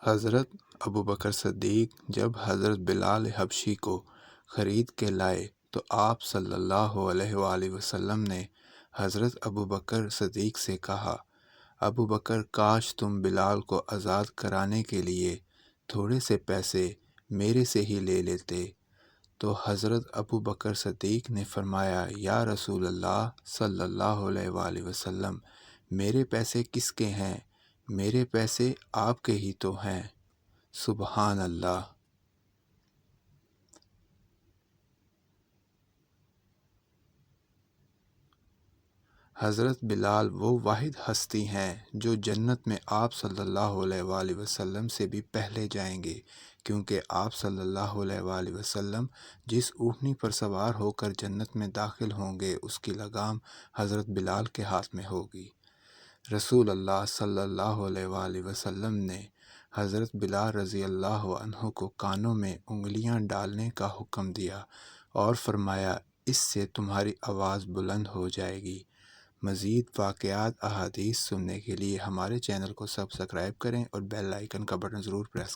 حضرت ابوبکر صدیق جب حضرت بلال حبشی کو خرید کے لائے تو آپ صلی اللہ علیہ وآلہ وسلم نے حضرت ابوبکر صدیق سے کہا، ابوبکر کاش تم بلال کو آزاد کرانے کے لیے تھوڑے سے پیسے میرے سے ہی لے لیتے۔ تو حضرت ابوبکر صدیق نے فرمایا، یا رسول اللہ صلی اللہ علیہ وآلہ وسلم، میرے پیسے کس کے ہیں؟ میرے پیسے آپ کے ہی تو ہیں۔ سبحان اللہ۔ حضرت بلال وہ واحد ہستی ہیں جو جنت میں آپ صلی اللہ علیہ وآلہ وسلم سے بھی پہلے جائیں گے، کیونکہ آپ صلی اللہ علیہ وآلہ وسلم جس اونٹنی پر سوار ہو کر جنت میں داخل ہوں گے اس کی لگام حضرت بلال کے ہاتھ میں ہوگی۔ رسول اللہ صلی اللہ علیہ وآلہ وسلم نے حضرت بلال رضی اللہ عنہ کو کانوں میں انگلیاں ڈالنے کا حکم دیا اور فرمایا، اس سے تمہاری آواز بلند ہو جائے گی۔ مزید واقعات احادیث سننے کے لیے ہمارے چینل کو سبسکرائب کریں اور بیل آئیکن کا بٹن ضرور پریس کریں۔